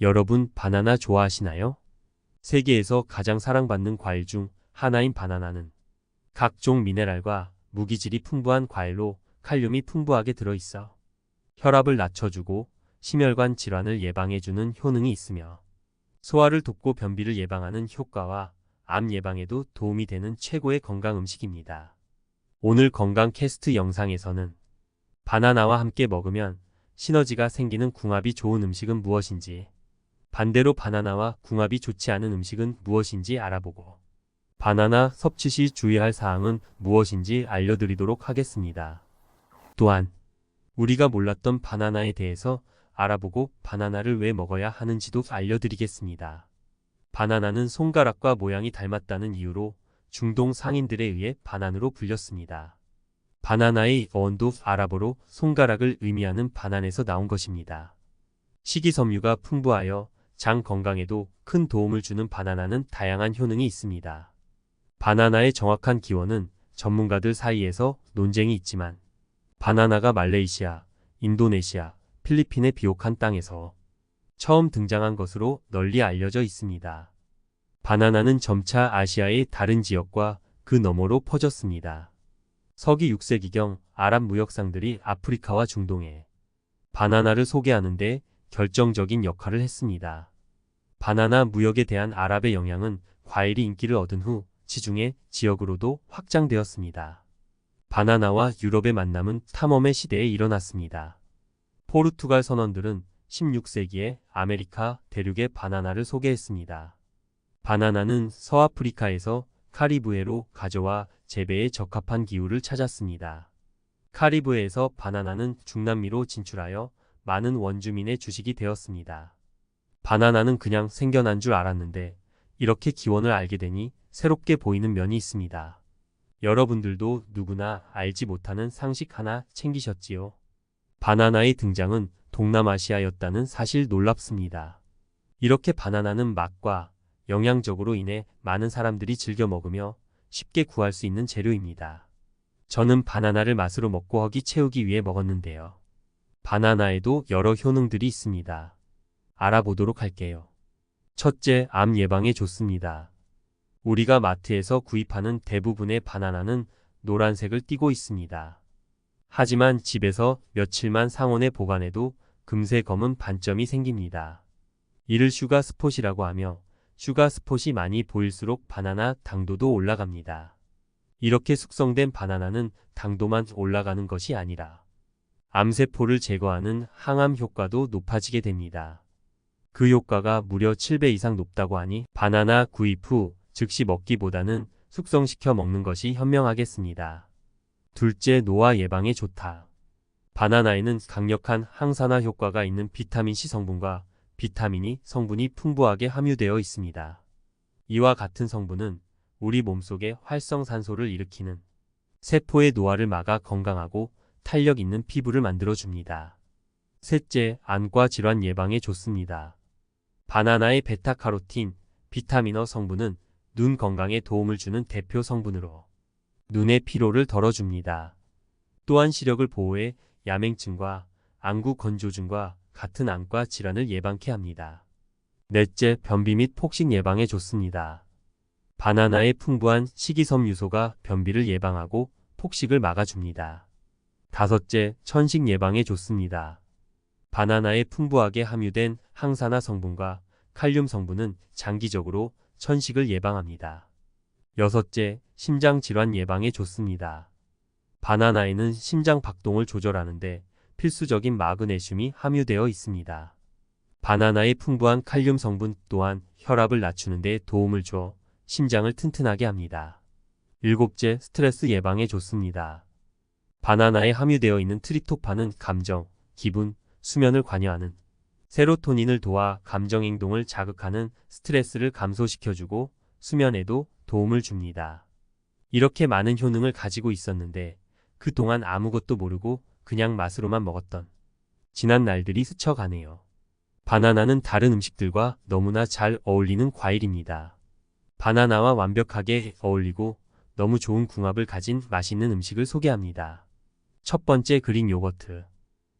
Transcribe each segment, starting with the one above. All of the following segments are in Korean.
여러분 바나나 좋아하시나요? 세계에서 가장 사랑받는 과일 중 하나인 바나나는 각종 미네랄과 무기질이 풍부한 과일로 칼륨이 풍부하게 들어있어 혈압을 낮춰주고 심혈관 질환을 예방해주는 효능이 있으며 소화를 돕고 변비를 예방하는 효과와 암 예방에도 도움이 되는 최고의 건강 음식입니다. 오늘 건강 캐스트 영상에서는 바나나와 함께 먹으면 시너지가 생기는 궁합이 좋은 음식은 무엇인지, 반대로 바나나와 궁합이 좋지 않은 음식은 무엇인지 알아보고 바나나 섭취 시 주의할 사항은 무엇인지 알려드리도록 하겠습니다. 또한 우리가 몰랐던 바나나에 대해서 알아보고 바나나를 왜 먹어야 하는지도 알려드리겠습니다. 바나나는 손가락과 모양이 닮았다는 이유로 중동 상인들에 의해 바난으로 불렸습니다. 바나나의 어원도 아랍어로 손가락을 의미하는 바난에서 나온 것입니다. 식이섬유가 풍부하여 장 건강에도 큰 도움을 주는 바나나는 다양한 효능이 있습니다. 바나나의 정확한 기원은 전문가들 사이에서 논쟁이 있지만 바나나가 말레이시아, 인도네시아, 필리핀의 비옥한 땅에서 처음 등장한 것으로 널리 알려져 있습니다. 바나나는 점차 아시아의 다른 지역과 그 너머로 퍼졌습니다. 서기 6세기경 아랍 무역상들이 아프리카와 중동에 바나나를 소개하는데 결정적인 역할을 했습니다. 바나나 무역에 대한 아랍의 영향은 과일이 인기를 얻은 후 지중해 지역으로도 확장되었습니다. 바나나와 유럽의 만남은 탐험의 시대에 일어났습니다. 포르투갈 선원들은 16세기에 아메리카 대륙의 바나나를 소개했습니다. 바나나는 서아프리카에서 카리브해로 가져와 재배에 적합한 기후를 찾았습니다. 카리브해에서 바나나는 중남미로 진출하여 많은 원주민의 주식이 되었습니다. 바나나는 그냥 생겨난 줄 알았는데 이렇게 기원을 알게 되니 새롭게 보이는 면이 있습니다. 여러분들도 누구나 알지 못하는 상식 하나 챙기셨지요? 바나나의 등장은 동남아시아였다는 사실 놀랍습니다. 이렇게 바나나는 맛과 영양적으로 인해 많은 사람들이 즐겨 먹으며 쉽게 구할 수 있는 재료입니다. 저는 바나나를 맛으로 먹고 허기 채우기 위해 먹었는데요. 바나나에도 여러 효능들이 있습니다. 알아보도록 할게요. 첫째, 암 예방에 좋습니다. 우리가 마트에서 구입하는 대부분의 바나나는 노란색을 띠고 있습니다. 하지만 집에서 며칠만 상온에 보관해도 금세 검은 반점이 생깁니다. 이를 슈가스폿이라고 하며 슈가스폿이 많이 보일수록 바나나 당도도 올라갑니다. 이렇게 숙성된 바나나는 당도만 올라가는 것이 아니라 암세포를 제거하는 항암 효과도 높아지게 됩니다. 그 효과가 무려 7배 이상 높다고 하니 바나나 구입 후 즉시 먹기보다는 숙성시켜 먹는 것이 현명하겠습니다. 둘째, 노화 예방에 좋다. 바나나에는 강력한 항산화 효과가 있는 비타민C 성분과 비타민E 성분이 풍부하게 함유되어 있습니다. 이와 같은 성분은 우리 몸속에 활성산소를 일으키는 세포의 노화를 막아 건강하고 탄력 있는 피부를 만들어줍니다. 셋째, 안과 질환 예방에 좋습니다. 바나나의 베타카로틴, 비타민어 성분은 눈 건강에 도움을 주는 대표 성분으로 눈의 피로를 덜어줍니다. 또한 시력을 보호해 야맹증과 안구 건조증과 같은 안과 질환을 예방케 합니다. 넷째, 변비 및 폭식 예방에 좋습니다. 바나나의 풍부한 식이섬유소가 변비를 예방하고 폭식을 막아줍니다. 다섯째, 천식 예방에 좋습니다. 바나나에 풍부하게 함유된 항산화 성분과 칼륨 성분은 장기적으로 천식을 예방합니다. 여섯째, 심장 질환 예방에 좋습니다. 바나나에는 심장 박동을 조절하는데 필수적인 마그네슘이 함유되어 있습니다. 바나나의 풍부한 칼륨 성분 또한 혈압을 낮추는 데 도움을 줘 심장을 튼튼하게 합니다. 일곱째, 스트레스 예방에 좋습니다. 바나나에 함유되어 있는 트립토판은 감정, 기분, 수면을 관여하는 세로토닌을 도와 감정 행동을 자극하는 스트레스를 감소시켜주고 수면에도 도움을 줍니다. 이렇게 많은 효능을 가지고 있었는데 그동안 아무것도 모르고 그냥 맛으로만 먹었던 지난 날들이 스쳐가네요. 바나나는 다른 음식들과 너무나 잘 어울리는 과일입니다. 바나나와 완벽하게 어울리고 너무 좋은 궁합을 가진 맛있는 음식을 소개합니다. 첫 번째, 그릭 요거트.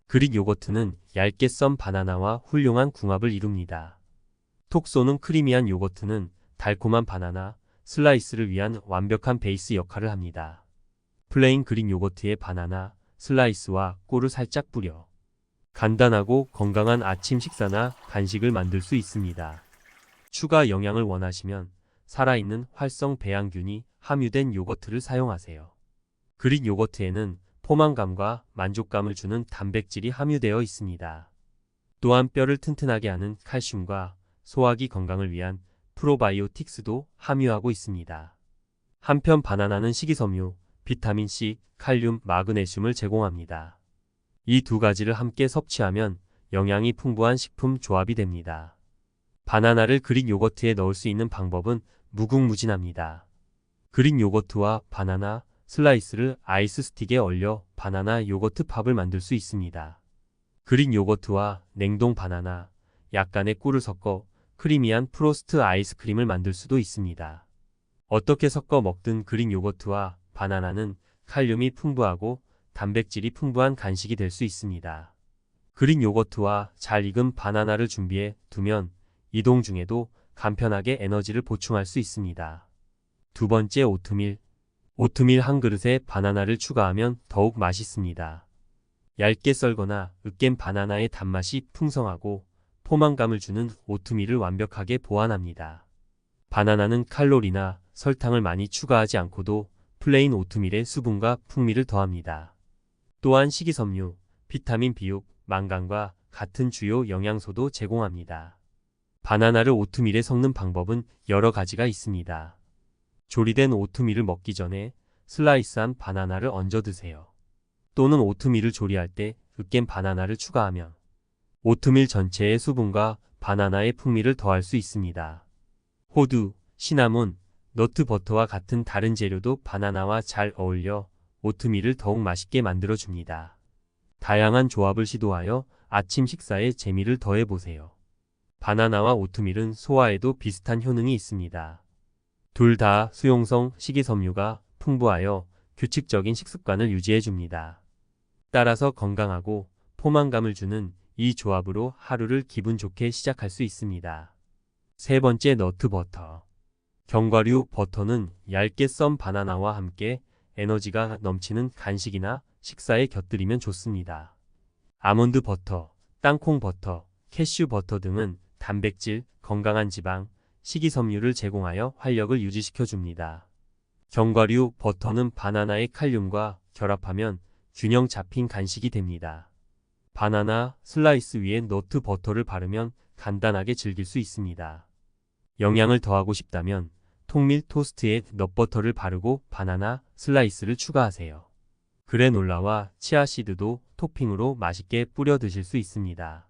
그릭 요거트는 얇게 썬 바나나와 훌륭한 궁합을 이룹니다. 톡 쏘는 크리미한 요거트는 달콤한 바나나 슬라이스를 위한 완벽한 베이스 역할을 합니다. 플레인 그릭 요거트에 바나나 슬라이스와 꿀을 살짝 뿌려 간단하고 건강한 아침 식사나 간식을 만들 수 있습니다. 추가 영양을 원하시면 살아있는 활성 배양균이 함유된 요거트를 사용하세요. 그릭 요거트에는 포만감과 만족감을 주는 단백질이 함유되어 있습니다. 또한 뼈를 튼튼하게 하는 칼슘과 소화기 건강을 위한 프로바이오틱스도 함유하고 있습니다. 한편 바나나는 식이섬유, 비타민C, 칼륨, 마그네슘을 제공합니다. 이 두 가지를 함께 섭취하면 영양이 풍부한 식품 조합이 됩니다. 바나나를 그릭 요거트에 넣을 수 있는 방법은 무궁무진합니다. 그릭 요거트와 바나나 슬라이스를 아이스 스틱에 얼려 바나나 요거트 팝을 만들 수 있습니다. 그릭 요거트와 냉동 바나나, 약간의 꿀을 섞어 크리미한 프로스트 아이스크림을 만들 수도 있습니다. 어떻게 섞어 먹든 그릭 요거트와 바나나는 칼륨이 풍부하고 단백질이 풍부한 간식이 될 수 있습니다. 그릭 요거트와 잘 익은 바나나를 준비해 두면 이동 중에도 간편하게 에너지를 보충할 수 있습니다. 두 번째, 오트밀. 오트밀 한 그릇에 바나나를 추가하면 더욱 맛있습니다. 얇게 썰거나 으깬 바나나의 단맛이 풍성하고 포만감을 주는 오트밀을 완벽하게 보완합니다. 바나나는 칼로리나 설탕을 많이 추가하지 않고도 플레인 오트밀에 수분과 풍미를 더합니다. 또한 식이섬유, 비타민 B6, 망간과 같은 주요 영양소도 제공합니다. 바나나를 오트밀에 섞는 방법은 여러 가지가 있습니다. 조리된 오트밀을 먹기 전에 슬라이스한 바나나를 얹어 드세요. 또는 오트밀을 조리할 때 으깬 바나나를 추가하면 오트밀 전체의 수분과 바나나의 풍미를 더할 수 있습니다. 호두, 시나몬, 너트버터와 같은 다른 재료도 바나나와 잘 어울려 오트밀을 더욱 맛있게 만들어줍니다. 다양한 조합을 시도하여 아침 식사에 재미를 더해보세요. 바나나와 오트밀은 소화에도 비슷한 효능이 있습니다. 둘 다 수용성 식이섬유가 풍부하여 규칙적인 식습관을 유지해줍니다. 따라서 건강하고 포만감을 주는 이 조합으로 하루를 기분 좋게 시작할 수 있습니다. 세 번째, 너트버터. 견과류 버터는 얇게 썬 바나나와 함께 에너지가 넘치는 간식이나 식사에 곁들이면 좋습니다. 아몬드 버터, 땅콩 버터, 캐슈 버터 등은 단백질, 건강한 지방, 식이섬유를 제공하여 활력을 유지시켜 줍니다. 견과류 버터는 바나나의 칼륨과 결합하면 균형 잡힌 간식이 됩니다. 바나나 슬라이스 위에 너트 버터를 바르면 간단하게 즐길 수 있습니다. 영양을 더하고 싶다면 통밀 토스트에 넛버터를 바르고 바나나 슬라이스를 추가하세요. 그래놀라와 치아씨드도 토핑으로 맛있게 뿌려 드실 수 있습니다.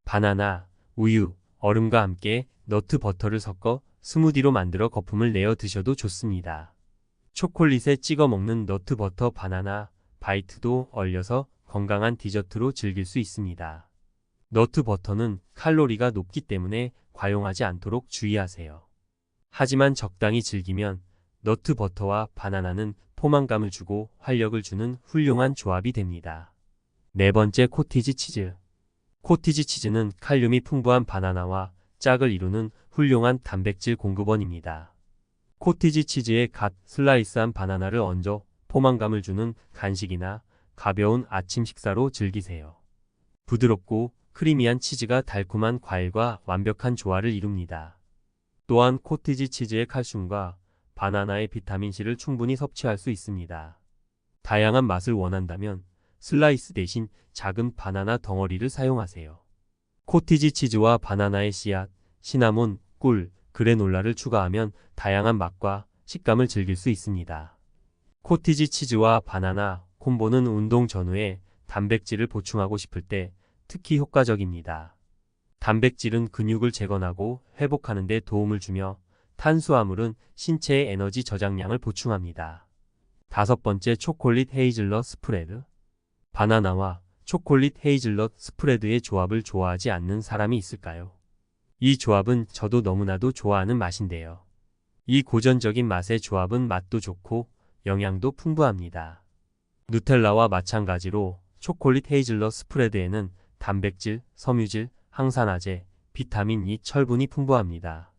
바나나, 우유, 얼음과 함께 너트 버터를 섞어 스무디로 만들어 거품을 내어 드셔도 좋습니다. 초콜릿에 찍어 먹는 너트 버터 바나나 바이트도 얼려서 건강한 디저트로 즐길 수 있습니다. 너트 버터는 칼로리가 높기 때문에 과용하지 않도록 주의하세요. 하지만 적당히 즐기면 너트 버터와 바나나는 포만감을 주고 활력을 주는 훌륭한 조합이 됩니다. 네 번째, 코티지 치즈. 코티지 치즈는 칼륨이 풍부한 바나나와 짝을 이루는 훌륭한 단백질 공급원입니다. 코티지 치즈에 갓 슬라이스한 바나나를 얹어 포만감을 주는 간식이나 가벼운 아침 식사로 즐기세요. 부드럽고 크리미한 치즈가 달콤한 과일과 완벽한 조화를 이룹니다. 또한 코티지 치즈의 칼슘과 바나나의 비타민C를 충분히 섭취할 수 있습니다. 다양한 맛을 원한다면 슬라이스 대신 작은 바나나 덩어리를 사용하세요. 코티지 치즈와 바나나의 씨앗, 시나몬, 꿀, 그래놀라를 추가하면 다양한 맛과 식감을 즐길 수 있습니다. 코티지 치즈와 바나나 콤보는 운동 전후에 단백질을 보충하고 싶을 때 특히 효과적입니다. 단백질은 근육을 재건하고 회복하는 데 도움을 주며 탄수화물은 신체의 에너지 저장량을 보충합니다. 다섯 번째, 초콜릿 헤이즐넛 스프레드. 바나나와 초콜릿 헤이즐넛 스프레드의 조합을 좋아하지 않는 사람이 있을까요? 이 조합은 저도 너무나도 좋아하는 맛인데요. 이 고전적인 맛의 조합은 맛도 좋고 영양도 풍부합니다. 누텔라와 마찬가지로 초콜릿 헤이즐넛 스프레드에는 단백질, 섬유질, 항산화제, 비타민 E, 철분이 풍부합니다.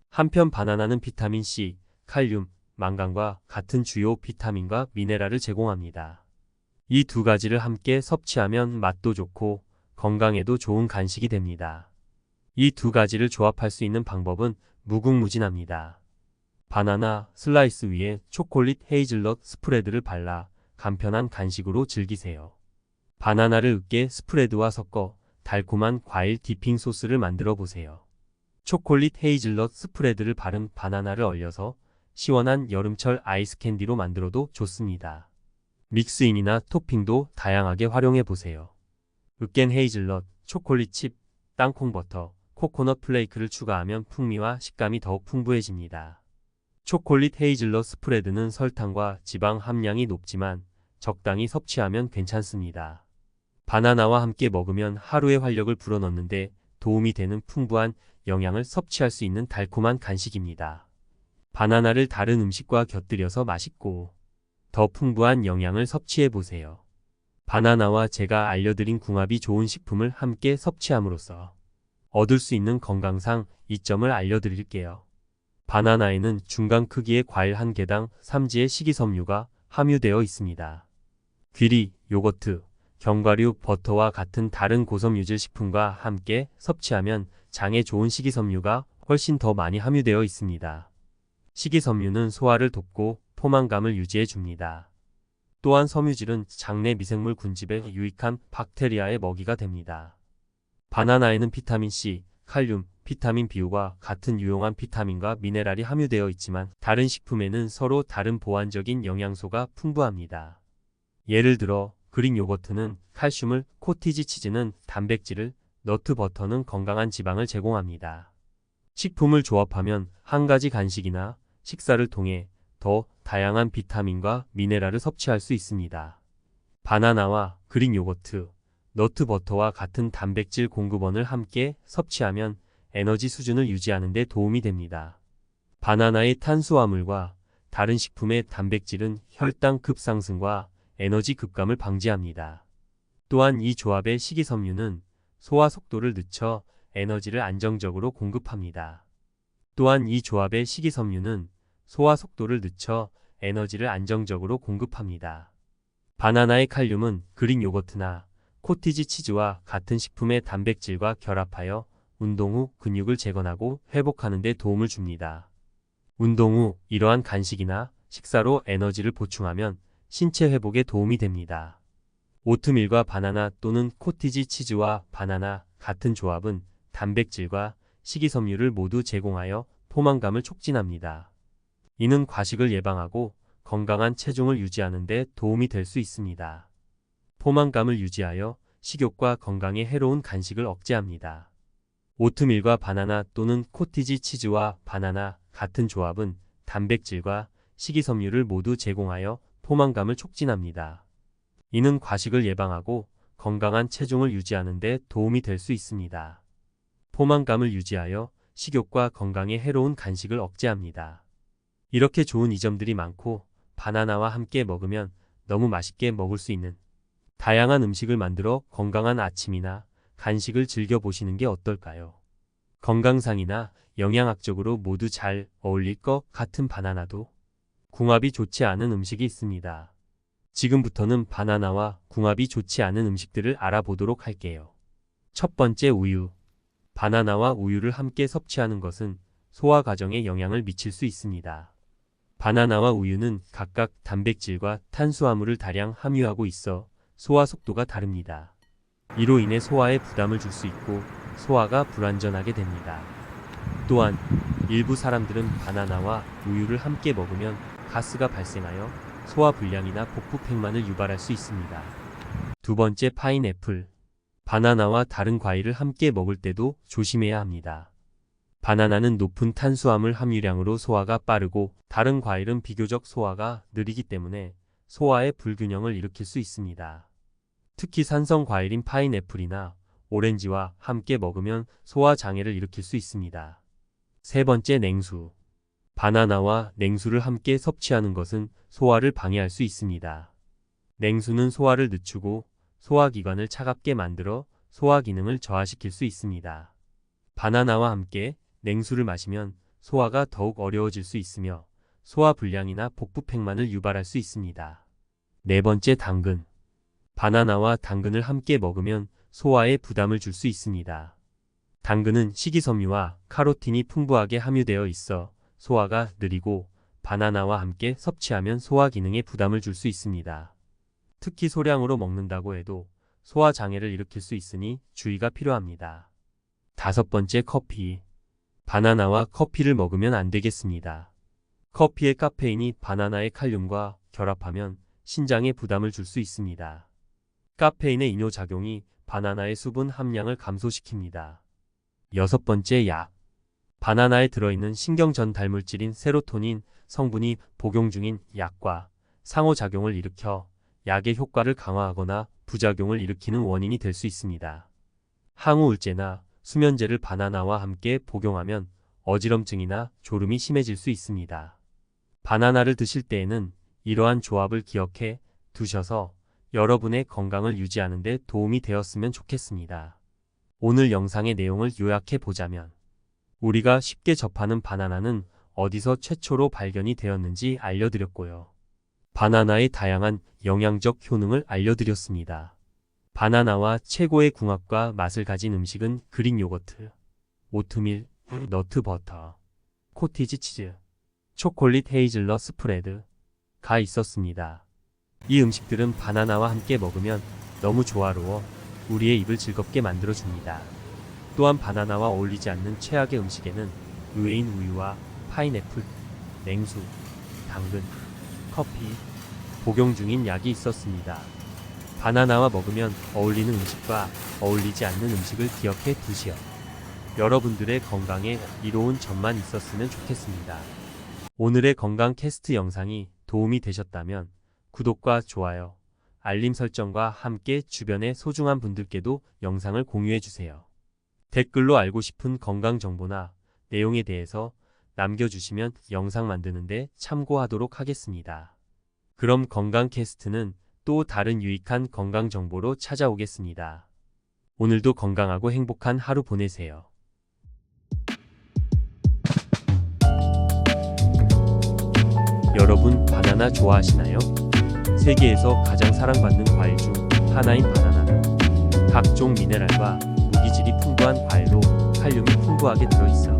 한편 바나나는 비타민 C, 칼륨, 망간과 같은 주요 비타민과 미네랄을 제공합니다. 이 두 가지를 함께 섭취하면 맛도 좋고 건강에도 좋은 간식이 됩니다. 이 두 가지를 조합할 수 있는 방법은 무궁무진합니다. 바나나 슬라이스 위에 초콜릿 헤이즐넛 스프레드를 발라 간편한 간식으로 즐기세요. 바나나를 으깨 스프레드와 섞어 달콤한 과일 디핑 소스를 만들어 보세요. 초콜릿 헤이즐넛 스프레드를 바른 바나나를 얼려서 시원한 여름철 아이스 캔디로 만들어도 좋습니다. 믹스인이나 토핑도 다양하게 활용해 보세요. 으깬 헤이즐넛, 초콜릿 칩, 땅콩 버터, 코코넛 플레이크를 추가하면 풍미와 식감이 더욱 풍부해집니다. 초콜릿 헤이즐넛 스프레드는 설탕과 지방 함량이 높지만 적당히 섭취하면 괜찮습니다. 바나나와 함께 먹으면 하루의 활력을 불어넣는데 도움이 되는 풍부한 영양을 섭취할 수 있는 달콤한 간식입니다. 바나나를 다른 음식과 곁들여서 맛있고 더 풍부한 영양을 섭취해 보세요. 바나나와 제가 알려드린 궁합이 좋은 식품을 함께 섭취함으로써 얻을 수 있는 건강상 이점을 알려드릴게요. 바나나에는 중간 크기의 과일 한 개당 3지의 식이섬유가 함유되어 있습니다. 귀리, 요거트, 견과류, 버터와 같은 다른 고섬유질 식품과 함께 섭취하면 장에 좋은 식이섬유가 훨씬 더 많이 함유되어 있습니다. 식이섬유는 소화를 돕고 포만감을 유지해 줍니다. 또한 섬유질은 장내 미생물 군집에 유익한 박테리아의 먹이가 됩니다. 바나나에는 비타민 C, 칼륨, 비타민 B와 같은 유용한 비타민과 미네랄이 함유되어 있지만 다른 식품에는 서로 다른 보완적인 영양소가 풍부합니다. 예를 들어 그릭 요거트는 칼슘을, 코티지 치즈는 단백질을, 너트 버터는 건강한 지방을 제공합니다. 식품을 조합하면 한 가지 간식이나 식사를 통해 더 다양한 비타민과 미네랄을 섭취할 수 있습니다. 바나나와 그릭 요거트, 너트 버터와 같은 단백질 공급원을 함께 섭취하면 에너지 수준을 유지하는 데 도움이 됩니다. 바나나의 탄수화물과 다른 식품의 단백질은 혈당 급상승과 에너지 급감을 방지합니다. 또한 이 조합의 식이섬유는 소화 속도를 늦춰 에너지를 안정적으로 공급합니다. 바나나의 칼륨은 그릭 요거트나 코티지 치즈와 같은 식품의 단백질과 결합하여 운동 후 근육을 재건하고 회복하는 데 도움을 줍니다. 운동 후 이러한 간식이나 식사로 에너지를 보충하면 신체 회복에 도움이 됩니다. 오트밀과 바나나 또는 코티지 치즈와 바나나 같은 조합은 단백질과 식이섬유를 모두 제공하여 포만감을 촉진합니다. 이는 과식을 예방하고 건강한 체중을 유지하는 데 도움이 될 수 있습니다. 포만감을 유지하여 식욕과 건강에 해로운 간식을 억제합니다. 오트밀과 바나나 또는 코티지 치즈와 바나나 같은 조합은 단백질과 식이섬유를 모두 제공하여 포만감을 촉진합니다. 이는 과식을 예방하고 건강한 체중을 유지하는 데 도움이 될 수 있습니다. 포만감을 유지하여 식욕과 건강에 해로운 간식을 억제합니다. 이렇게 좋은 이점들이 많고 바나나와 함께 먹으면 너무 맛있게 먹을 수 있는 다양한 음식을 만들어 건강한 아침이나 간식을 즐겨보시는 게 어떨까요? 건강상이나 영양학적으로 모두 잘 어울릴 것 같은 바나나도 궁합이 좋지 않은 음식이 있습니다. 지금부터는 바나나와 궁합이 좋지 않은 음식들을 알아보도록 할게요. 첫 번째, 우유. 바나나와 우유를 함께 섭취하는 것은 소화 과정에 영향을 미칠 수 있습니다. 바나나와 우유는 각각 단백질과 탄수화물을 다량 함유하고 있어 소화 속도가 다릅니다. 이로 인해 소화에 부담을 줄 수 있고 소화가 불완전하게 됩니다. 또한 일부 사람들은 바나나와 우유를 함께 먹으면 가스가 발생하여 소화불량이나 복부팽만을 유발할 수 있습니다. 두 번째, 파인애플. 바나나와 다른 과일을 함께 먹을 때도 조심해야 합니다. 바나나는 높은 탄수화물 함유량으로 소화가 빠르고 다른 과일은 비교적 소화가 느리기 때문에 소화의 불균형을 일으킬 수 있습니다. 특히 산성 과일인 파인애플이나 오렌지와 함께 먹으면 소화 장애를 일으킬 수 있습니다. 세 번째, 냉수. 바나나와 냉수를 함께 섭취하는 것은 소화를 방해할 수 있습니다. 냉수는 소화를 늦추고 소화기관을 차갑게 만들어 소화 기능을 저하시킬 수 있습니다. 바나나와 함께 냉수를 마시면 소화가 더욱 어려워질 수 있으며 소화불량이나 복부팽만을 유발할 수 있습니다. 네 번째, 당근. 바나나와 당근을 함께 먹으면 소화에 부담을 줄 수 있습니다. 당근은 식이섬유와 카로틴이 풍부하게 함유되어 있어 소화가 느리고 바나나와 함께 섭취하면 소화 기능에 부담을 줄 수 있습니다. 특히 소량으로 먹는다고 해도 소화 장애를 일으킬 수 있으니 주의가 필요합니다. 다섯 번째, 커피. 바나나와 커피를 먹으면 안 되겠습니다. 커피의 카페인이 바나나의 칼륨과 결합하면 신장에 부담을 줄 수 있습니다. 카페인의 이뇨작용이 바나나의 수분 함량을 감소시킵니다. 여섯 번째, 약. 바나나에 들어있는 신경전 달물질인 세로토닌 성분이 복용 중인 약과 상호작용을 일으켜 약의 효과를 강화하거나 부작용을 일으키는 원인이 될 수 있습니다. 항우울제나 수면제를 바나나와 함께 복용하면 어지럼증이나 졸음이 심해질 수 있습니다. 바나나를 드실 때에는 이러한 조합을 기억해 두셔서 여러분의 건강을 유지하는 데 도움이 되었으면 좋겠습니다. 오늘 영상의 내용을 요약해 보자면, 우리가 쉽게 접하는 바나나는 어디서 최초로 발견이 되었는지 알려드렸고요. 바나나의 다양한 영양적 효능을 알려드렸습니다. 바나나와 최고의 궁합과 맛을 가진 음식은 그릭 요거트, 오트밀, 너트 버터, 코티지 치즈, 초콜릿 헤이즐넛 스프레드가 있었습니다. 이 음식들은 바나나와 함께 먹으면 너무 조화로워 우리의 입을 즐겁게 만들어줍니다. 또한 바나나와 어울리지 않는 최악의 음식에는 의외인 우유와 파인애플, 냉수, 당근, 커피, 복용 중인 약이 있었습니다. 바나나와 먹으면 어울리는 음식과 어울리지 않는 음식을 기억해 두시어 여러분들의 건강에 이로운 점만 있었으면 좋겠습니다. 오늘의 건강 캐스트 영상이 도움이 되셨다면 구독과 좋아요, 알림 설정과 함께 주변의 소중한 분들께도 영상을 공유해 주세요. 댓글로 알고 싶은 건강 정보나 내용에 대해서 남겨주시면 영상 만드는데 참고하도록 하겠습니다. 그럼 건강 캐스트는 또 다른 유익한 건강 정보로 찾아오겠습니다. 오늘도 건강하고 행복한 하루 보내세요. 여러분, 바나나 좋아하시나요? 세계에서 가장 사랑받는 과일 중 하나인 바나나는 각종 미네랄과 무기질이 풍부한 과일로 칼륨이 풍부하게 들어있어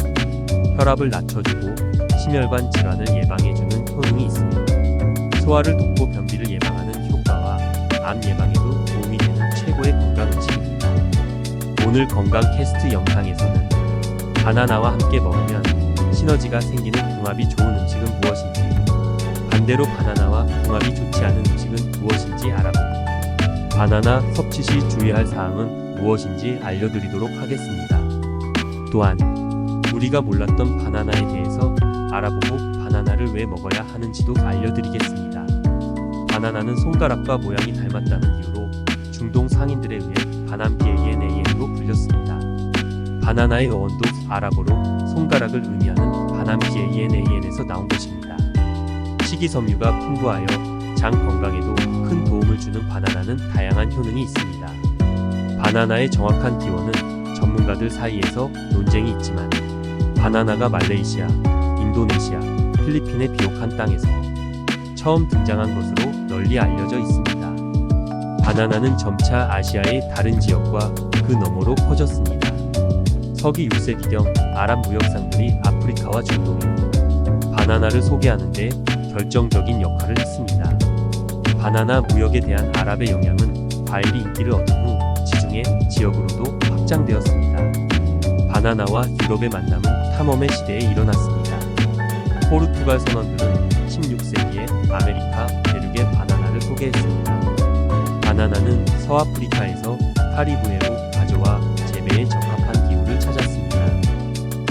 혈압을 낮춰주고 심혈관 질환을 예방해주는 효능이 있으며 소화를 돕고 변비를 예방하는 효과와 암 예방에도 도움이 되는 최고의 건강 음식입니다. 오늘 건강 캐스트 영상에서는 바나나와 함께 먹으면 시너지가 생기는 궁합이 좋은 음식은 무엇인지, 반대로 바나나와 궁합이 좋지 않은 음식은 무엇인지 알아보고 바나나 섭취 시 주의할 사항은 무엇인지 알려드리도록 하겠습니다. 또한 우리가 몰랐던 바나나에 대해서 알아보고 바나나를 왜 먹어야 하는지도 알려드리겠습니다. 바나나는 손가락과 모양이 닮았다는 이유로 중동 상인들에 의해 바남기에이엔으로 불렸습니다. 바나나의 어원도 아랍어로 손가락을 의미하는 바남기에이엔에서 나온 것입니다. 식이섬유가 풍부하여 장 건강에도 큰 도움을 주는 바나나는 다양한 효능이 있습니다. 바나나의 정확한 기원은 전문가들 사이에서 논쟁이 있지만 바나나가 말레이시아, 인도네시아, 필리핀의 비옥한 땅에서 처음 등장한 것으로 널리 알려져 있습니다. 바나나는 점차 아시아의 다른 지역과 그 너머로 퍼졌습니다. 서기 6세기경 아랍 무역상들이 아프리카와 중동에 바나나를 소개하는 데 결정적인 역할을 했습니다. 바나나 무역에 대한 아랍의 영향은 과일이 인기를 얻은 후 지중해 지역으로도 확장되었습니다. 바나나와 유럽의 만남은 탐험의 시대에 일어났습니다. 포르투갈 선원들은 16세기에 아메리카 대륙의 바나나를 소개했습니다. 바나나는 서아프리카에서 카리브해로 가져와 재배에 적합한 기후를 찾았습니다.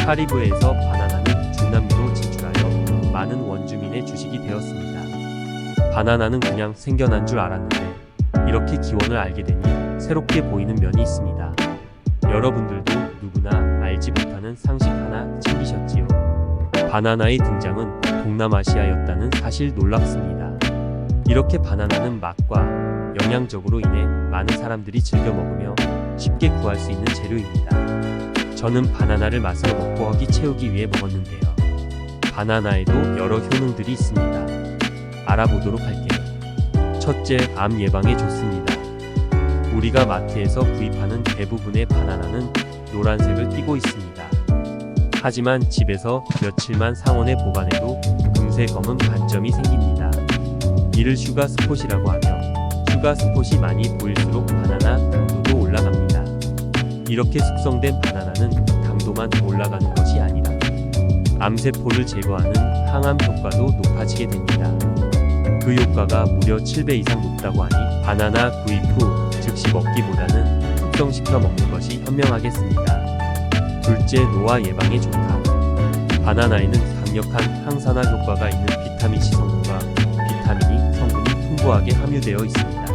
카리브해에서 바나나는 중남미로 진출하여 많은 원주민의 주식이 되었습니다. 바나나는 그냥 생겨난 줄 알았는데 이렇게 기원을 알게 되니 새롭게 보이는 면이 있습니다. 여러분들도 누구나 알지 못하는 상식 하나 챙기셨지요? 바나나의 등장은 동남아시아였다는 사실 놀랍습니다. 이렇게 바나나는 맛과 영양적으로 인해 많은 사람들이 즐겨 먹으며 쉽게 구할 수 있는 재료입니다. 저는 바나나를 맛으로 먹고 허기 채우기 위해 먹었는데요. 바나나에도 여러 효능들이 있습니다. 알아보도록 할게요. 첫째, 암 예방에 좋습니다. 우리가 마트에서 구입하는 대부분의 바나나는 노란색을 띠고 있습니다. 하지만 집에서 며칠만 상온에 보관해도 금세 검은 반점이 생깁니다. 이를 슈가 스폿이라고 하며, 슈가 스폿이 많이 보일수록 바나나 당도도 올라갑니다. 이렇게 숙성된 바나나는 당도만 올라가는 것이 아니라 암세포를 제거하는 항암 효과도 높아지게 됩니다. 그 효과가 무려 7배 이상 높다고 하니 바나나 구입 후 즉시 먹기보다는 숙성시켜 먹는 것이 현명하겠습니다. 둘째, 노화 예방에 좋다. 바나나에는 강력한 항산화 효과가 있는 비타민C 성분과 비타민 E 성분이 풍부하게 함유되어 있습니다.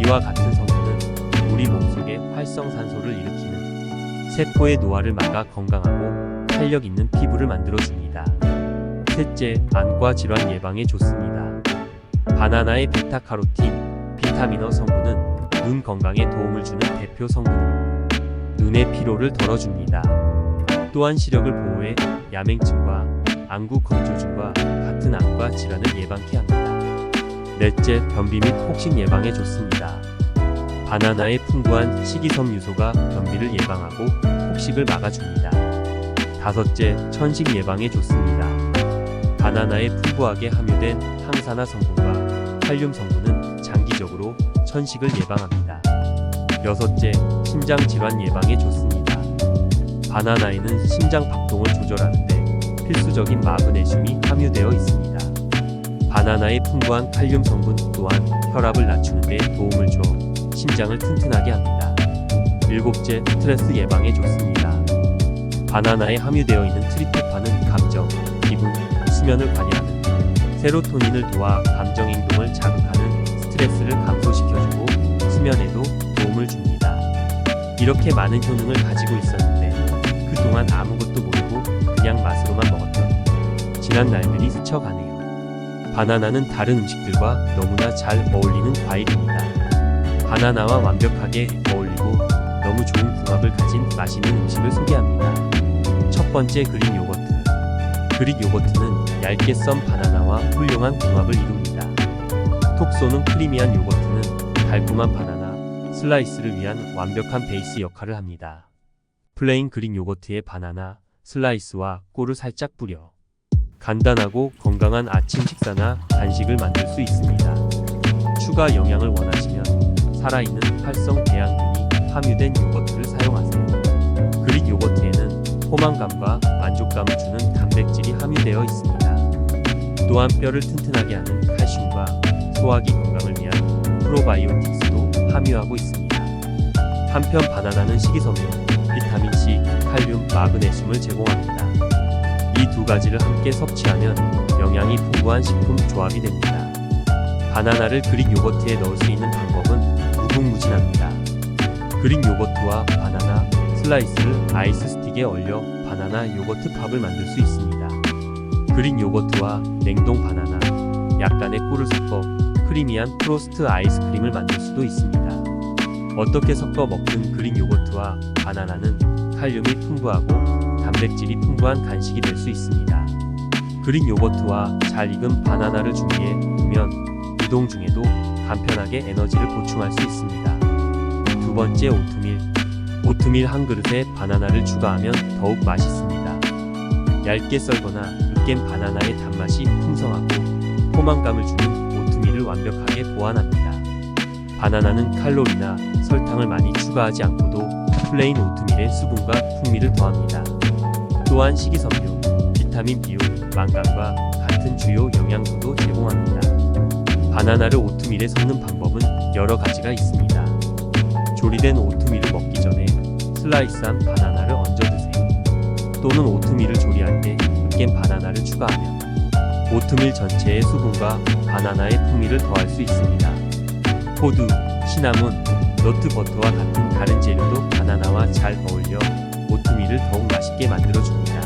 이와 같은 성분은 우리 몸속에 활성산소를 일으키는 세포의 노화를 막아 건강하고 탄력 있는 피부를 만들어줍니다. 셋째, 안과 질환 예방에 좋습니다. 바나나의 베타카로틴, 비타민어 성분은 눈 건강에 도움을 주는 대표 성분으로 눈의 피로를 덜어줍니다. 또한 시력을 보호해 야맹증과 안구 건조증과 같은 안과 질환을 예방케 합니다. 넷째, 변비 및 혹식 예방에 좋습니다. 바나나의 풍부한 식이섬유소가 변비를 예방하고 혹식을 막아줍니다. 다섯째, 천식 예방에 좋습니다. 바나나에 풍부하게 함유된 항산화 성분과 칼륨 성분은 장기적으로 천식을 예방합니다. 여섯째, 심장 질환 예방에 좋습니다. 바나나에는 심장 박동을 조절하는데 필수적인 마그네슘이 함유되어 있습니다. 바나나의 풍부한 칼륨 성분 또한 혈압을 낮추는 데 도움을 줘 심장을 튼튼하게 합니다. 일곱째, 스트레스 예방에 좋습니다. 바나나에 함유되어 있는 트리토판은 감정, 기분, 수면을 관여하는 세로토닌을 도와 감정 행동을 자극하는 스트레스를 감소시켜주고 수면에도 도움을 줍니다. 이렇게 많은 효능을 가지고 있었는데 그동안 아무것도 모르고 그냥 맛으로만 먹었던 지난 날들이 스쳐가네요. 바나나는 다른 음식들과 너무나 잘 어울리는 과일입니다. 바나나와 완벽하게 어울리고 너무 좋은 궁합을 가진 맛있는 음식을 소개합니다. 첫 번째, 그릭 요거트. 그릭 요거트는 얇게 썬 바나나와 훌륭한 궁합을 이룹니다. 톡 쏘는 크리미한 요거트는 달콤한 바나나 슬라이스를 위한 완벽한 베이스 역할을 합니다. 플레인 그릭 요거트에 바나나 슬라이스와 꿀을 살짝 뿌려 간단하고 건강한 아침 식사나 간식을 만들 수 있습니다. 추가 영양을 원하시면 살아있는 활성 대양균이 함유된 요거트를 사용하세요. 그릭 요거트에는 포만감과 만족감을 주는 단백질이 함유되어 있습니다. 또한 뼈를 튼튼하게 하는 칼슘과 소화기 건강을 위한 프로바이오틱스도 함유하고 있습니다. 한편 바나나는 식이섬유, 비타민C, 칼륨, 마그네슘을 제공합니다. 이 두 가지를 함께 섭취하면 영양이 풍부한 식품 조합이 됩니다. 바나나를 그릭 요거트에 넣을 수 있는 방법은 무궁무진합니다. 그릭 요거트와 바나나 슬라이스를 아이스 스틱에 얼려 바나나 요거트 팝을 만들 수 있습니다. 그릭 요거트와 냉동 바나나, 약간의 꿀을 섞어 크리미한 프로스트 아이스크림을 만들 수도 있습니다. 어떻게 섞어 먹든 그릭 요거트와 바나나는 칼륨이 풍부하고 단백질이 풍부한 간식이 될 수 있습니다. 그릭 요거트와 잘 익은 바나나를 준비해 두면 이동 중에도 간편하게 에너지를 보충할 수 있습니다. 두 번째, 오트밀. 오트밀 한 그릇에 바나나를 추가하면 더욱 맛있습니다. 얇게 썰거나 으깬 바나나의 단맛이 풍성하고 포만감을 주는 오트밀을 완벽하게 보완합니다. 바나나는 칼로리나 설탕을 많이 추가하지 않고도 플레인 오트밀의 수분과 풍미를 더합니다. 또한 식이섬유, 비타민 B유, 망간과 같은 주요 영양소도 제공합니다. 바나나를 오트밀에 섞는 방법은 여러 가지가 있습니다. 조리된 오트밀을 먹기 전에 슬라이스한 바나나를 얹어 드세요. 또는 오트밀을 조리할 때 으깬 바나나를 추가하면 오트밀 전체의 수분과 바나나의 풍미를 더할 수 있습니다. 호두, 시나몬, 너트버터와 같은 다른 재료도 바나나와 잘 어울려 오트밀을 더욱 맛있게 만들어줍니다.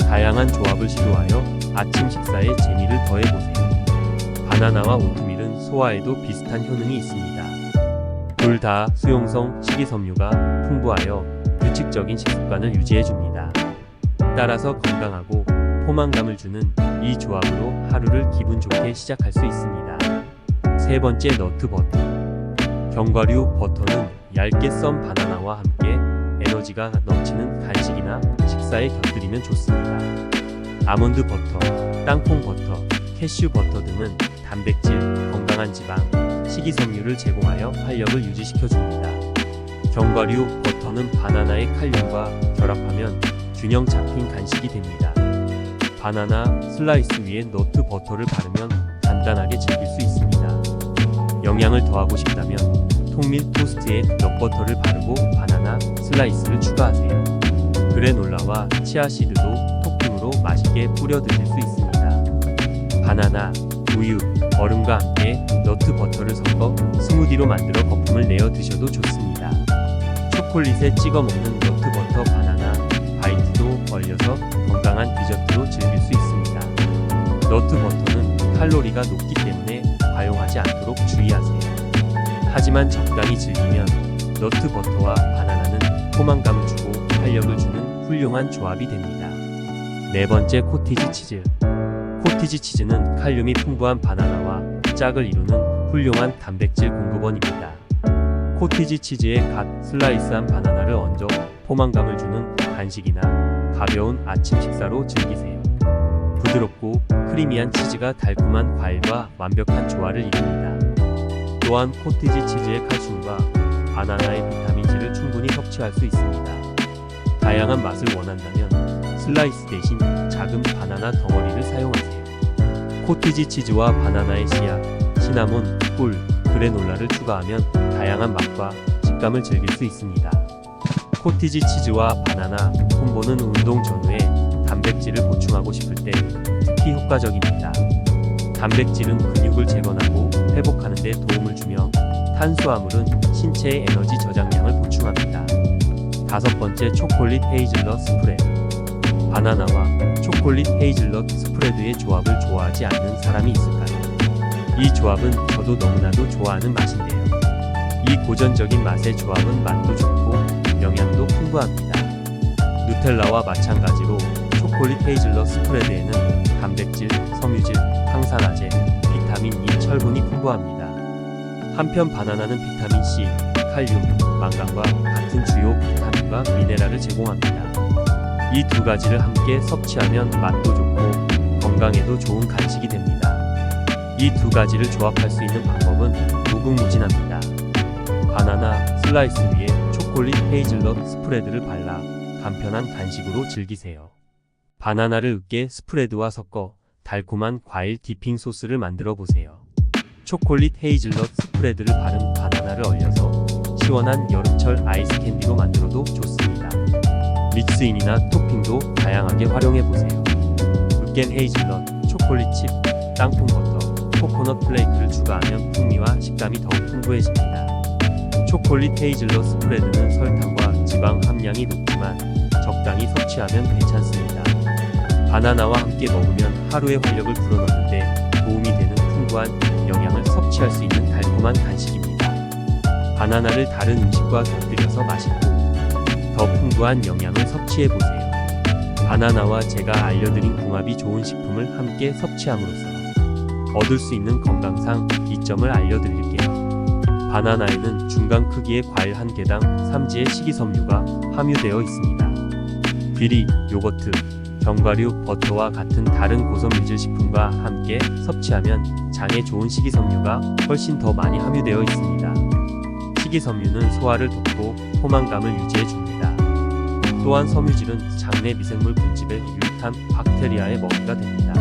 다양한 조합을 시도하여 아침 식사에 재미를 더해보세요. 바나나와 오트밀은 소화에도 비슷한 효능이 있습니다. 둘 다 수용성 식이섬유가 풍부하여 규칙적인 식습관을 유지해줍니다. 따라서 건강하고 포만감을 주는 이 조합으로 하루를 기분 좋게 시작할 수 있습니다. 세 번째, 너트 버터. 견과류 버터는 얇게 썬 바나나와 함께 에너지가 넘치는 간식이나 식사에 곁들이면 좋습니다. 아몬드 버터, 땅콩 버터, 캐슈 버터 등은 단백질, 건강한 지방, 식이섬유를 제공하여 활력을 유지시켜줍니다. 견과류 버터는 바나나의 칼륨과 결합하면 균형 잡힌 간식이 됩니다. 바나나 슬라이스 위에 너트 버터를 바르면 간단하게 즐길 수 있습니다. 영양을 더하고 싶다면 통밀 토스트에 넛버터를 바르고 바나나 슬라이스를 추가하세요. 그래놀라와 치아씨드도 토핑으로 맛있게 뿌려 드실 수 있습니다. 바나나, 우유, 얼음과 함께 너트 버터를 섞어 스무디로 만들어 거품을 내어 드셔도 좋습니다. 초콜릿에 찍어 먹는 너트 버터 바나나 바이트도 얼려서 건강한 디저트로 즐길 수 있습니다. 너트 버터는 칼로리가 높기 때문에 과용하지 않도록 주의하세요. 하지만 적당히 즐기면 너트 버터와 바나나는 포만감을 주고 활력을 주는 훌륭한 조합이 됩니다. 네 번째, 코티지 치즈. 코티지 치즈는 칼륨이 풍부한 바나나와 짝을 이루는 훌륭한 단백질 공급원입니다. 코티지 치즈에 갓 슬라이스한 바나나를 얹어 포만감을 주는 간식이나 가벼운 아침 식사로 즐기세요. 부드럽고 크리미한 치즈가 달콤한 과일과 완벽한 조화를 이룹니다. 또한 코티지 치즈의 칼슘과 바나나의 비타민C를 충분히 섭취할 수 있습니다. 다양한 맛을 원한다면 슬라이스 대신 작은 바나나 덩어리를 사용하세요. 코티지 치즈와 바나나의 씨앗, 시나몬, 꿀, 그래놀라를 추가하면 다양한 맛과 식감을 즐길 수 있습니다. 코티지 치즈와 바나나 콤보는 운동 전후에 단백질을 보충하고 싶을 때 특히 효과적입니다. 단백질은 근육을 재건하고 회복하는 데 도움을 주며 탄수화물은 신체의 에너지 저장량을 보충합니다. 다섯 번째, 초콜릿 헤이즐넛 스프레드. 바나나와 초콜릿 헤이즐넛 스프레드의 조합을 좋아하지 않는 사람이 있을까요? 이 조합은 저도 너무나도 좋아하는 맛인데요. 이 고전적인 맛의 조합은 맛도 좋고 영양도 풍부합니다. 누텔라와 마찬가지로 초콜릿 헤이즐넛 스프레드에는 단백질, 섬유질, 항산화제, 비타민 E, 철분이 풍부합니다. 한편 바나나는 비타민 C, 칼륨, 망간과 같은 주요 비타민과 미네랄을 제공합니다. 이 두 가지를 함께 섭취하면 맛도 좋고 건강에도 좋은 간식이 됩니다. 이 두 가지를 조합할 수 있는 방법은 무궁무진합니다. 바나나 슬라이스 위에 초콜릿 헤이즐넛 스프레드를 발라 간편한 간식으로 즐기세요. 바나나를 으깨 스프레드와 섞어 달콤한 과일 디핑 소스를 만들어 보세요. 초콜릿 헤이즐넛 스프레드를 바른 바나나를 얼려서 시원한 여름철 아이스 캔디로 만들어도 좋습니다. 믹스인이나 토핑도 다양하게 활용해 보세요. 으깬 헤이즐넛, 초콜릿 칩, 땅콩 버터, 코코넛 플레이크를 추가하면 풍미와 식감이 더욱 풍부해집니다. 초콜릿 헤이즐넛 스프레드는 설탕과 지방 함량이 높지만 적당히 섭취하면 괜찮습니다. 바나나와 함께 먹으면 하루의 활력을 불어넣는데 도움이 되는 풍부한 영양을 섭취할 수 있는 달콤한 간식입니다. 바나나를 다른 음식과 곁들여서 맛있고 더 풍부한 영양을 섭취해보세요. 바나나와 제가 알려드린 궁합이 좋은 식품을 함께 섭취함으로써 얻을 수 있는 건강상 이점을 알려드릴게요. 바나나에는 중간 크기의 과일 한 개당 3지의 식이섬유가 함유되어 있습니다. 귀리, 요거트, 견과류, 버터와 같은 다른 고섬유질 식품과 함께 섭취하면 장에 좋은 식이섬유가 훨씬 더 많이 함유되어 있습니다. 식이섬유는 소화를 돕고 포만감을 유지해줍니다. 또한 섬유질은 장내 미생물 분집에 유익한 박테리아의 먹이가 됩니다.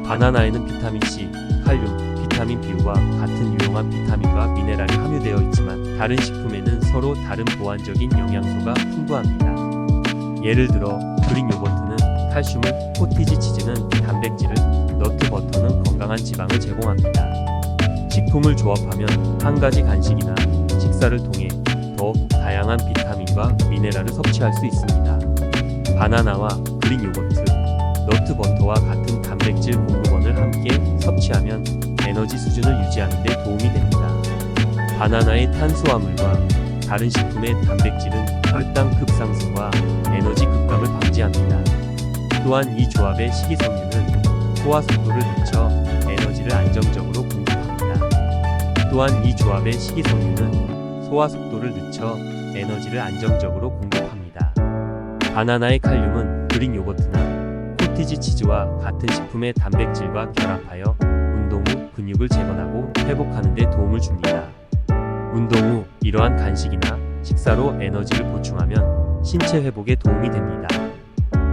바나나에는 비타민C, 칼륨, 비타민 B와 같은 유용한 비타민과 미네랄이 함유되어 있지만 다른 식품에는 서로 다른 보완적인 영양소가 풍부합니다. 예를 들어 그릭 요거트는 칼슘을, 코티지 치즈는 단백질을, 너트 버터는 건강한 지방을 제공합니다. 식품을 조합하면 한 가지 간식이나 식사를 통해 더 다양한 비타민과 미네랄을 섭취할 수 있습니다. 바나나와 그릭 요거트, 너트 버터와 같은 단백질 공급원을 함께 섭취하면 에너지 수준을 유지하는 데 도움이 됩니다. 바나나의 탄수화물과 다른 식품의 단백질은 혈당 급상승과 에너지 급감을 방지합니다. 또한 이 조합의 식이섬유는 소화 속도를 늦춰 에너지를 안정적으로 공급합니다. 또한 이 조합의 식이섬유는 소화 속도를 늦춰 에너지를 안정적으로 공급합니다. 바나나의 칼륨은 그릭 요거트나 코티지 치즈와 같은 식품의 단백질과 결합하여 운동 후 근육을 재건하고 회복하는 데 도움을 줍니다. 운동 후 이러한 간식이나 식사로 에너지를 보충하면 신체 회복에 도움이 됩니다.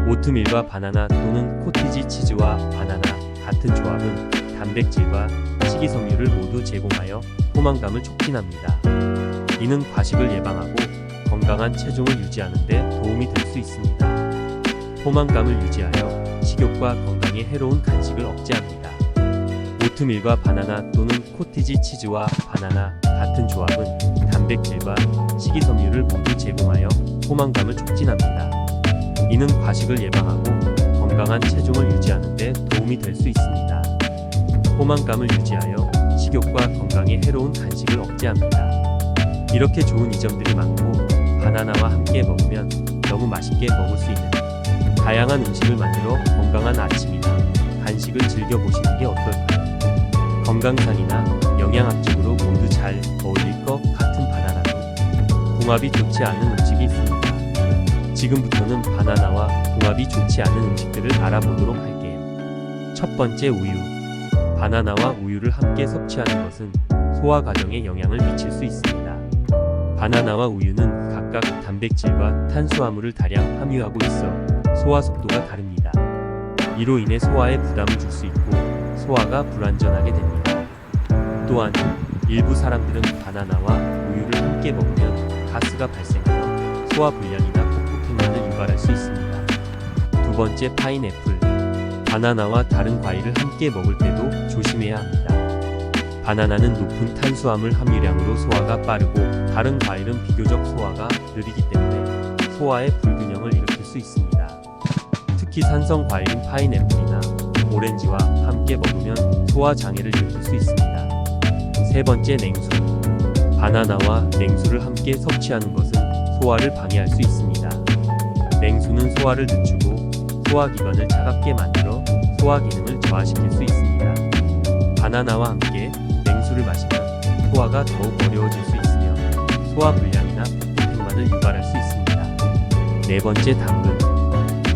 오트밀과 바나나 또는 코티지 치즈와 바나나 같은 조합은 단백질과 식이섬유를 모두 제공하여 포만감을 촉진합니다. 이는 과식을 예방하고 건강한 체중을 유지하는 데 도움이 될 수 있습니다. 포만감을 유지하여 식욕과 건강에 해로운 간식을 억제합니다. 오트밀과 바나나 또는 코티지 치즈와 바나나 같은 조합은 단백질과 식이섬유를 모두 제공하여 포만감을 촉진합니다. 이는 과식을 예방하고 건강한 체중을 유지하는 데 도움이 될 수 있습니다. 포만감을 유지하여 식욕과 건강에 해로운 간식을 억제합니다. 이렇게 좋은 이점들이 많고 바나나와 함께 먹으면 너무 맛있게 먹을 수 있는 다양한 음식을 만들어 건강한 아침이나 간식을 즐겨보시는 게 어떨까요? 건강상이나 영양학적으로 모두 잘 어울릴 것 같은 바나나도 궁합이 좋지 않은 음식이 있습니다. 지금부터는 바나나와 궁합이 좋지 않은 음식들을 알아보도록 할게요. 첫 번째, 우유. 바나나와 우유를 함께 섭취하는 것은 소화 과정에 영향을 미칠 수 있습니다. 바나나와 우유는 각각 단백질과 탄수화물을 다량 함유하고 있어 소화 속도가 다릅니다. 이로 인해 소화에 부담을 줄 수 있고 소화가 불안전하게 됩니다. 또한 일부 사람들은 바나나와 우유를 함께 먹으면 가스가 발생하여 소화 불량이나 폭포행만을 유발할 수 있습니다. 두 번째, 파인애플. 바나나와 다른 과일을 함께 먹을 때도 조심해야 합니다. 바나나는 높은 탄수화물 함유량으로 소화가 빠르고 다른 과일은 비교적 소화가 느리기 때문에 소화의 불균형을 일으킬 수 있습니다. 특히 산성 과일인 파인애플이나 오렌지와 함께 먹으면 소화 장애를 일으킬 수 있습니다. 세 번째, 냉수. 바나나와 냉수를 함께 섭취하는 것은 소화를 방해할 수 있습니다. 냉수는 소화를 늦추고 소화기관을 차갑게 만들어 소화 기능을 저하시킬 수 있습니다. 바나나와 함께 냉수를 마시면 소화가 더욱 어려워질 수 있으며 소화 불량이나 폭포행만을 유발할 수 있습니다. 네 번째, 당근.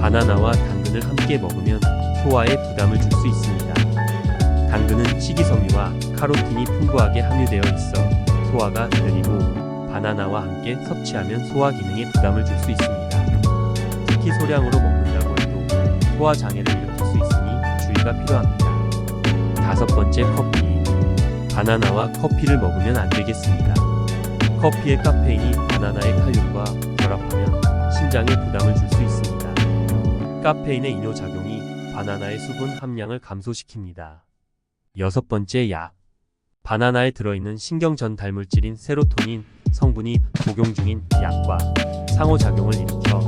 바나나와 당근을 함께 먹으면 소화에 부담을 줄 수 있습니다. 당근은 식이섬유와 카로틴이 풍부하게 함유되어 있어 소화가 느리고 바나나와 함께 섭취하면 소화 기능에 부담을 줄 수 있습니다. 특히 소량으로 먹는다고 해도 소화 장애를 일으킬 수 있으니 주의가 필요합니다. 다섯 번째, 커피. 바나나와 커피를 먹으면 안 되겠습니다. 커피의 카페인이 바나나의 칼륨과 결합하면 신장에 부담을 줄 수 있습니다. 카페인의 이뇨작용이 바나나의 수분 함량을 감소시킵니다. 여섯 번째, 약. 바나나에 들어있는 신경전 달물질인 세로토닌 성분이 복용 중인 약과 상호작용을 일으켜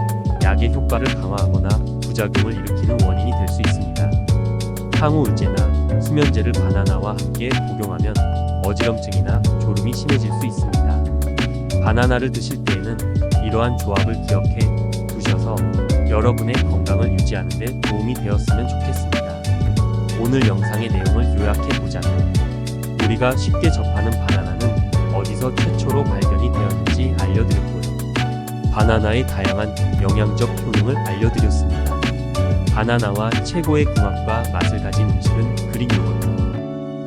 약의 효과를 강화하거나 부작용을 일으키는 원인이 될 수 있습니다. 항우울제나 수면제를 바나나와 함께 복용하면 어지럼증이나 졸음이 심해질 수 있습니다. 바나나를 드실 때에는 이러한 조합을 기억해 두셔서 여러분의 건강을 유지하는 데 도움이 되었으면 좋겠습니다. 오늘 영상의 내용을 요약해보자면 우리가 쉽게 접하는 바나나는 어디서 최초로 발견이 되었는지 알려드렸고요. 바나나의 다양한 영양적 효능을 알려드렸습니다. 바나나와 최고의 궁합과 맛을 가진 음식은 그릭 요거트,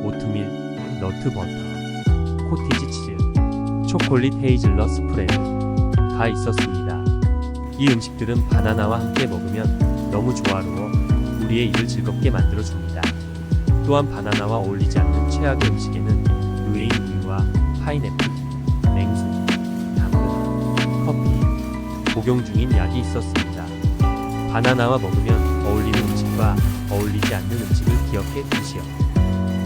오트밀, 너트 버터, 코티지 치즈, 초콜릿 헤이즐넛 스프레드가 있었습니다. 이 음식들은 바나나와 함께 먹으면 너무 조화로워 우리의 입을 즐겁게 만들어줍니다. 또한 바나나와 어울리지 않는 최악의 음식에는 루에인 우유와 파인애플, 냉수, 당근, 커피, 복용 중인 약이 있었습니다. 바나나와 먹으면 어울리는 음식과 어울리지 않는 음식을 기억해 두시오.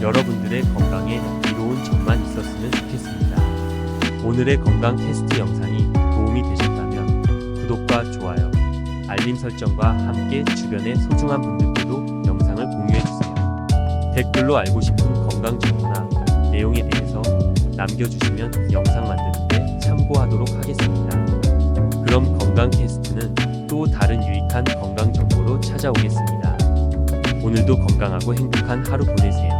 여러분들의 건강에 이로운 점만 있었으면 좋겠습니다. 오늘의 건강 캐스트 영상이 도움이 되셨다면 구독과 좋아요, 알림 설정과 함께 주변의 소중한 분들께도 영상을 공유해주세요. 댓글로 알고 싶은 건강 정보나 내용에 대해서 남겨주시면 영상 만드는데 참고하도록 하겠습니다. 그럼 건강 캐스트는 또 다른 유익한 건강 정보로 찾아오겠습니다. 오늘도 건강하고 행복한 하루 보내세요.